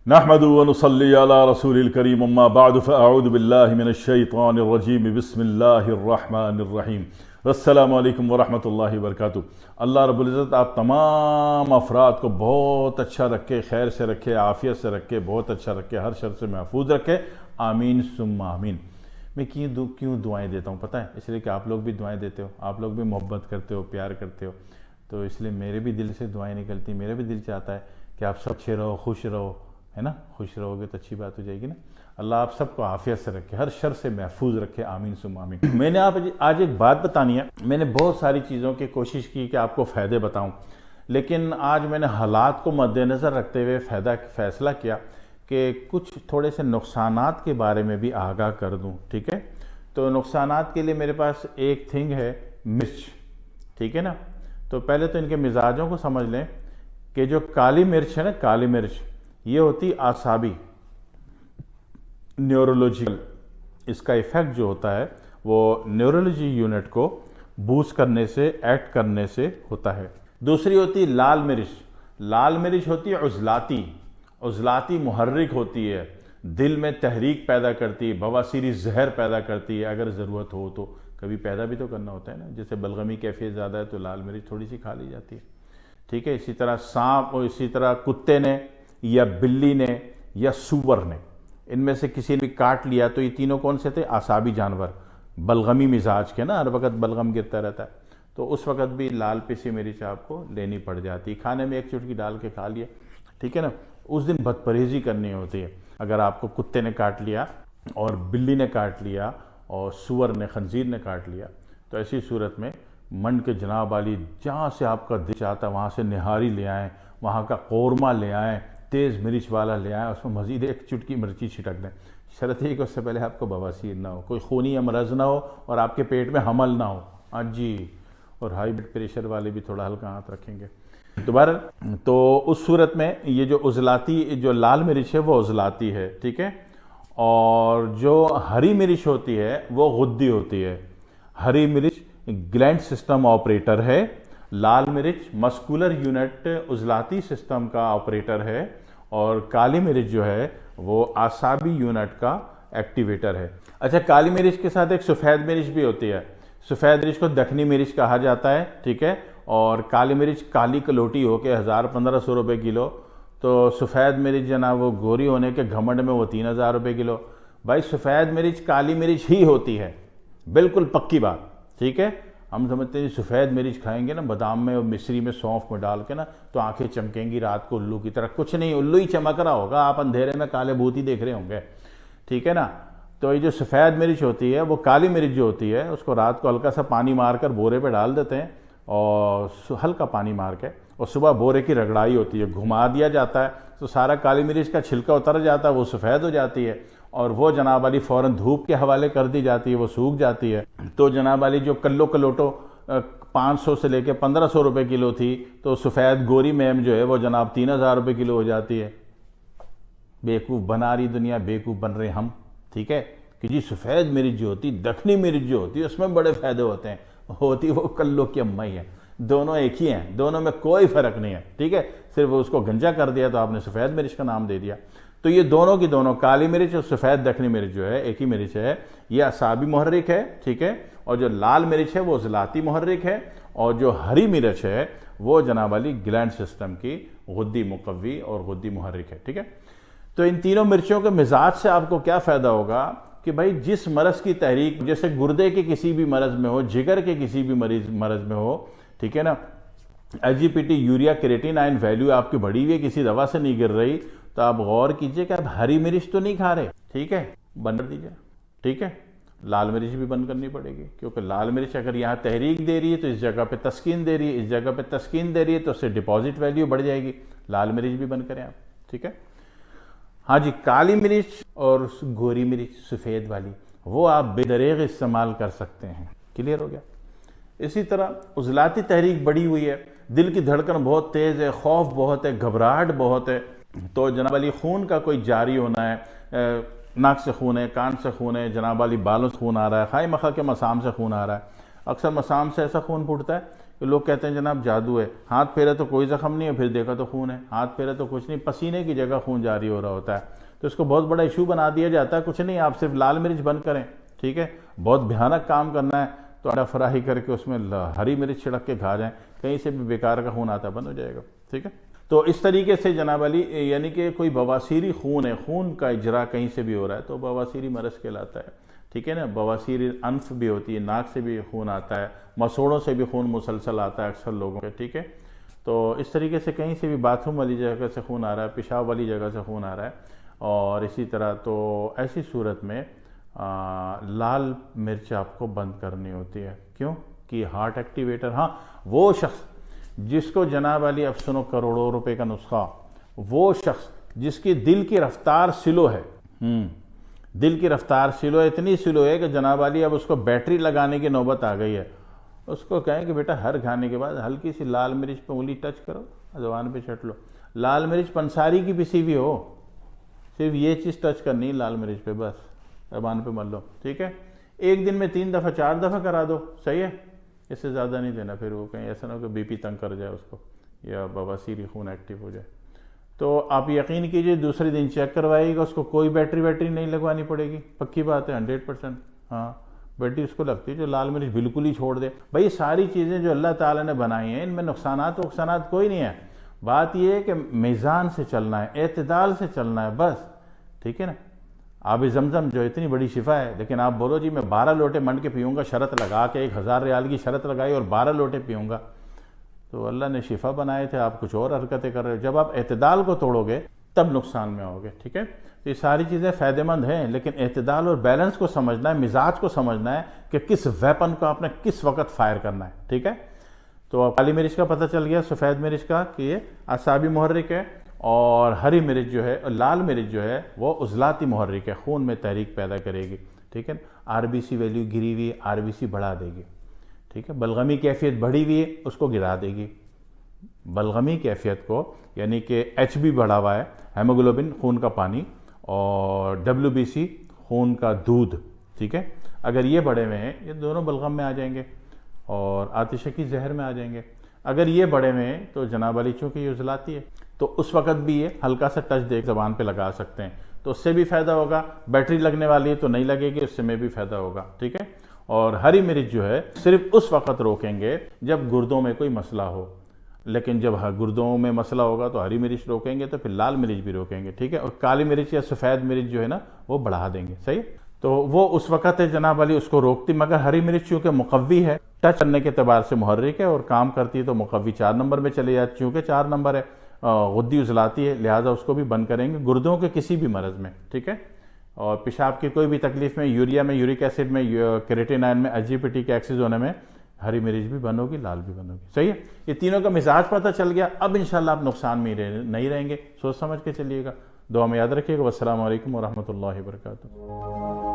نحمد ونصلي على رسول الكريم اما بعد فاعوذ بالله من الشیطان الرجیم بسم اللہ الرحمن الرحیم السلام علیکم ورحمۃ اللہ وبرکاتہ۔ اللہ رب العزت آپ تمام افراد کو بہت اچھا رکھے، خیر سے رکھے، عافیت سے رکھے، بہت اچھا رکھے، ہر شر سے محفوظ رکھے، آمین ثم آمین۔ میں کیوں دعائیں دیتا ہوں پتہ ہے؟ اس لیے کہ آپ لوگ بھی دعائیں دیتے ہو، آپ لوگ بھی محبت کرتے ہو، پیار کرتے ہو، تو اس لیے میرے بھی دل سے دعائیں نکلتی، میرے بھی دل چاہتا ہے کہ آپ سب اچھے رہو، خوش رہو، ہے نا؟ خوش رہو گے تو اچھی بات ہو جائے گی نا۔ اللہ آپ سب کو عافیت سے رکھے، ہر شر سے محفوظ رکھے، آمین ثم آمین۔ میں نے آج ایک بات بتانی ہے۔ میں نے بہت ساری چیزوں کی کوشش کی کہ آپ کو فائدے بتاؤں، لیکن آج میں نے حالات کو مد نظر رکھتے ہوئے فیصلہ کیا کہ کچھ تھوڑے سے نقصانات کے بارے میں بھی آگاہ کر دوں، ٹھیک ہے؟ تو نقصانات کے لیے میرے پاس ایک تھنگ ہے مرچ، ٹھیک ہے نا؟ تو پہلے تو ان کے مزاجوں کو سمجھ لیں کہ جو کالی مرچ ہے نا، کالی مرچ یہ ہوتی اعصابی، نیورولوجیکل، اس کا ایفیکٹ جو ہوتا ہے وہ نیورولوجی یونٹ کو بوسٹ کرنے سے، ایکٹ کرنے سے ہوتا ہے۔ دوسری ہوتی لال مرچ۔ لال مرچ ہوتی ہے عضلاتی محرک ہوتی ہے، دل میں تحریک پیدا کرتی ہے، بواسیری زہر پیدا کرتی ہے، اگر ضرورت ہو تو کبھی پیدا بھی تو کرنا ہوتا ہے نا، جیسے بلغمی کیفیت زیادہ ہے تو لال مرچ تھوڑی سی کھا لی جاتی ہے، ٹھیک ہے؟ اسی طرح سانپ، اور اسی طرح کتے نے یا بلی نے یا سور نے، ان میں سے کسی نے بھی کاٹ لیا تو یہ تینوں کون سے تھے؟ اعصابی جانور، بلغمی مزاج کے نا، ہر وقت بلغم گرتا رہتا ہے، تو اس وقت بھی لال پیسی مرچ آپ کو لینی پڑ جاتی، کھانے میں ایک چٹکی ڈال کے کھا لیا، ٹھیک ہے نا؟ اس دن بد پرہیزی کرنی ہوتی ہے۔ اگر آپ کو کتے نے کاٹ لیا اور بلی نے کاٹ لیا اور سور نے، خنزیر نے کاٹ لیا، تو ایسی صورت میں منڈ کے جناب والی جہاں سے آپ کا دل چاہتا ہے وہاں سے نہاری لے آئیں، وہاں کا قورمہ لے آئیں، تیز مرچ والا لے آئیں، اس میں مزید ایک چٹکی مرچی چھٹک دیں۔ شرط ہے کہ اس سے پہلے آپ کو بواسیر نہ ہو، کوئی خونی امراض نہ ہو اور آپ کے پیٹ میں حمل نہ ہو، ہاں جی، اور ہائی بلڈ پریشر والے بھی تھوڑا ہلکا ہاتھ رکھیں گے۔ دوبارہ تو اس صورت میں یہ جو عضلاتی، جو لال مرچ ہے وہ عضلاتی ہے، ٹھیک ہے؟ اور جو ہری مرچ ہوتی ہے وہ غدی ہوتی ہے۔ ہری مرچ گلینڈ سسٹم آپریٹر ہے، لال مرچ مسکولر یونٹ عضلاتی سسٹم کا آپریٹر ہے، اور کالی مرچ جو ہے وہ اعصابی یونٹ کا ایکٹیویٹر ہے۔ اچھا، کالی مرچ کے ساتھ ایک سفید مرچ بھی ہوتی ہے، سفید مرچ کو دکنی مرچ کہا جاتا ہے، ٹھیک ہے؟ اور کالی مرچ کالی کلوٹی ہو کے 1500 روپے کلو، تو سفید مرچ جناب وہ گوری ہونے کے گھمنڈ میں وہ 3000 روپے کلو۔ بھائی سفید مرچ کالی مرچ ہی ہوتی ہے، بالکل پکی بات، ٹھیک ہے؟ ہم سمجھتے ہیں سفید مرچ کھائیں گے نا بادام میں اور مصری میں سونف میں ڈال کے نا تو آنکھیں چمکیں گی رات کو الو کی طرح، کچھ نہیں، الو ہی چمک رہا ہوگا، آپ اندھیرے میں کالے بھوت ہی دیکھ رہے ہوں گے، ٹھیک ہے نا؟ تو یہ جو سفید مرچ ہوتی ہے وہ کالی مرچ جو ہوتی ہے اس کو رات کو ہلکا سا پانی مار کر بورے پہ ڈال دیتے ہیں، اور ہلکا پانی مار کے، اور صبح بورے کی رگڑائی ہوتی ہے، گھما دیا جاتا ہے تو سارا کالی مرچ کا چھلکا اتر جاتا ہے، وہ سفید ہو جاتی ہے، اور وہ جناب علی فوراً دھوپ کے حوالے کر دی جاتی ہے، وہ سوکھ جاتی ہے۔ تو جناب علی جو کلوٹو 500 سے لے کے 1500 روپے کلو تھی، تو سفید گوری میم جو ہے وہ جناب 3000 روپے کلو ہو جاتی ہے۔ بیوقوف بنا رہی دنیا، بیوقوف بن رہے ہم، ٹھیک ہے؟ کہ جی سفید مرچ جو ہوتی، دکنی مرچ جو ہوتی، اس میں بڑے فائدے ہوتے ہیں، ہوتی وہ کلو کی اما ہی ہے، دونوں ایک ہی ہیں، دونوں میں کوئی فرق نہیں ہے، ٹھیک ہے؟ صرف اس کو گنجا کر دیا تو آپ نے سفید مرچ کا نام دے دیا۔ تو یہ دونوں کی دونوں، کالی مرچ اور سفید دکنی مرچ جو ہے ایک ہی مرچ ہے، یہ اعصابی محرک ہے، ٹھیک ہے؟ اور جو لال مرچ ہے وہ عضلاتی محرک ہے، اور جو ہری مرچ ہے وہ جناب علی گلینڈ سسٹم کی غدی مقوی اور غدی محرک ہے، ٹھیک ہے؟ تو ان تینوں مرچوں کے مزاج سے آپ کو کیا فائدہ ہوگا کہ بھائی جس مرض کی تحریک، جیسے گردے کے کسی بھی مرض میں ہو، جگر کے کسی بھی مرض میں ہو، ٹھیک ہے نا؟ IGPT یوریا کریٹینائن ویلیو آپ کی بڑھی ہوئی ہے، کسی دوا سے نہیں گر رہی، تو آپ غور کیجئے کہ آپ ہری مرچ تو نہیں کھا رہے، ٹھیک ہے؟ بند کر دیجئے، ٹھیک ہے؟ لال مرچ بھی بند کرنی پڑے گی، کیونکہ لال مرچ اگر یہاں تحریک دے رہی ہے تو اس جگہ پہ تسکین دے رہی ہے، اس جگہ پہ تسکین دے رہی ہے تو اس سے ڈپازٹ ویلیو بڑھ جائے گی، لال مرچ بھی بند کریں آپ، ٹھیک ہے؟ ہاں جی، کالی مرچ اور گوری مرچ سفید والی وہ آپ بے دریغ استعمال کر سکتے ہیں، کلیئر ہو گیا؟ اسی طرح عضلاتی تحریک بڑھی ہوئی ہے، دل کی دھڑکن بہت تیز ہے، خوف بہت ہے، گھبراہٹ بہت ہے، تو جناب علی خون کا کوئی جاری ہونا ہے، ناک سے خون ہے، کان سے خون ہے، جناب علی بالوں سے خون آ رہا ہے، خواہ مخواہ کے مسام سے خون آ رہا ہے، اکثر مسام سے ایسا خون پھوٹتا ہے کہ کہ لوگ کہتے ہیں جناب جادو ہے، ہاتھ پھیرے تو کوئی زخم نہیں ہے، پھر دیکھا تو خون ہے، ہاتھ پھیرے تو کچھ نہیں، پسینے کی جگہ خون جاری ہو رہا ہوتا ہے، تو اس کو بہت بڑا ایشو بنا دیا جاتا ہے۔ کچھ نہیں، آپ صرف لال مرچ بند کریں، ٹھیک ہے، بہت بھیانک کام کرنا ہے تو انڈا فرائی کر کے اس میں ہری مرچ چھڑک کے کھا جائیں، کہیں سے بھی بیکار کا خون آتا بند ہو جائے گا، ٹھیک ہے۔ تو اس طریقے سے جناب علی یعنی کہ کوئی بواسیری خون ہے، خون کا اجرا کہیں سے بھی ہو رہا ہے تو بواسیری مرض کہلاتا ہے، ٹھیک ہے نا۔ بواسیری انف بھی ہوتی ہے، ناک سے بھی خون آتا ہے، مسوڑوں سے بھی خون مسلسل آتا ہے اکثر لوگوں کے، ٹھیک ہے۔ تو اس طریقے سے کہیں سے بھی باتھ روم والی جگہ سے خون آ رہا ہے، پیشاب والی جگہ سے خون آ رہا ہے، اور اسی طرح تو ایسی صورت میں لال مرچ آپ کو بند کرنی ہوتی ہے۔ کیوں کہ ہارٹ ایکٹیویٹر، ہاں وہ شخص جس کو جناب علی اب سنو کروڑوں روپے کا نسخہ، وہ شخص جس کی دل کی رفتار سلو ہے، دل کی رفتار سلو ہے، اتنی سلو ہے کہ جناب علی اب اس کو بیٹری لگانے کی نوبت آ گئی ہے، اس کو کہیں کہ بیٹا ہر کھانے کے بعد ہلکی سی لال مرچ پہ انگلی ٹچ کرو، زبان پہ چٹ لو، لال مرچ پنساری کی پسی ہوئی ہو، صرف یہ چیز ٹچ کرنی ہے لال مرچ پہ، بس زبان پہ مل لو، ٹھیک ہے۔ ایک دن میں 3 دفعہ 4 دفعہ کرا دو، صحیح ہے، اس سے زیادہ نہیں دینا، پھر وہ کہیں ایسا نہ ہو کہ بی پی تنگ کر جائے اس کو یا بواسیری خون ایکٹیو ہو جائے۔ تو آپ یقین کیجئے دوسرے دن چیک کروائیے گا، اس کو کوئی بیٹری نہیں لگوانی پڑے گی، پکی بات ہے 100%۔ ہاں بیٹری اس کو لگتی ہے جو لال مرچ بالکل ہی چھوڑ دے۔ بھائی ساری چیزیں جو اللہ تعالیٰ نے بنائی ہیں ان میں نقصانات کوئی نہیں ہے، بات یہ ہے کہ میزان سے چلنا ہے، اعتدال سے چلنا ہے، بس، ٹھیک ہے نا۔ آب زمزم جو اتنی بڑی شفا ہے، لیکن آپ بولو جی میں 12 لوٹے منڈ کے پیوں گا، شرط لگا کے 1000 ریال کی شرط لگائی اور 12 لوٹے پیوں گا، تو اللہ نے شفا بنائے تھے، آپ کچھ اور حرکتیں کر رہے ہو۔ جب آپ اعتدال کو توڑو گے تب نقصان میں آؤ گے، ٹھیک ہے۔ تو یہ ساری چیزیں فائدہ مند ہیں، لیکن اعتدال اور بیلنس کو سمجھنا ہے، مزاج کو سمجھنا ہے کہ کس ویپن کو آپ نے کس وقت فائر کرنا ہے، ٹھیک ہے۔ تو کالی مرچ کا پتہ چل گیا، سفید مرچ کا کہ یہ اعصابی محرک ہے، اور ہری مرچ جو ہے، لال مرچ جو ہے وہ عضلاتی محرک ہے، خون میں تحریک پیدا کرے گی، ٹھیک ہے۔ آر بی سی ویلیو گری ہوئی ہے، آر بی سی بڑھا دے گی، ٹھیک ہے۔ بلغمی کیفیت بڑھی ہوئی ہے، اس کو گرا دے گی، بلغمی کیفیت کو، یعنی کہ ایچ بی بڑھا ہوا ہے، ہیموگلوبن خون کا پانی، اور ڈبلیو بی سی خون کا دودھ، ٹھیک ہے۔ اگر یہ بڑھے ہوئے ہیں یہ دونوں بلغم میں آ جائیں گے اور آتش کی زہر میں آ جائیں گے۔ اگر یہ بڑھے ہوئے ہیں تو جناب علی چونکہ یہ عضلاتی ہے تو اس وقت بھی یہ ہلکا سا ٹچ دے زبان پہ لگا سکتے ہیں، تو اس سے بھی فائدہ ہوگا۔ بیٹری لگنے والی ہے تو نہیں لگے گی، اس سے میں بھی فائدہ ہوگا، ٹھیک ہے۔ اور ہری مرچ جو ہے صرف اس وقت روکیں گے جب گردوں میں کوئی مسئلہ ہو، لیکن جب گردوں میں مسئلہ ہوگا تو ہری مرچ روکیں گے تو پھر لال مرچ بھی روکیں گے، ٹھیک ہے۔ اور کالی مرچ یا سفید مرچ جو ہے نا وہ بڑھا دیں گے، صحیح۔ تو وہ اس وقت ہے جناب علی اس کو روکتی، مگر ہری مرچ چونکہ مقوی ہے، ٹچ کرنے کے اعتبار سے محرک ہے اور کام کرتی ہے تو مقوی 4 نمبر میں چلے جاتی، چونکہ 4 نمبر ہے، غدی عضلاتی ہے، لہٰذا اس کو بھی بند کریں گے گردوں کے کسی بھی مرض میں، ٹھیک ہے۔ اور پیشاب کی کوئی بھی تکلیف میں، یوریا میں، یورک ایسڈ میں، کریٹینائن میں، ایس جی پی ٹی کے ایکسس ہونے میں ہری مرچ بھی بند ہوگی، لال بھی بند ہوگی، صحیح ہے۔ یہ تینوں کا مزاج پتہ چل گیا، اب انشاءاللہ آپ نقصان میں نہیں رہیں گے، سوچ سمجھ کے چلیے گا۔ دعا میں یاد رکھیے گا۔ والسلام علیکم ورحمۃ اللہ وبرکاتہ۔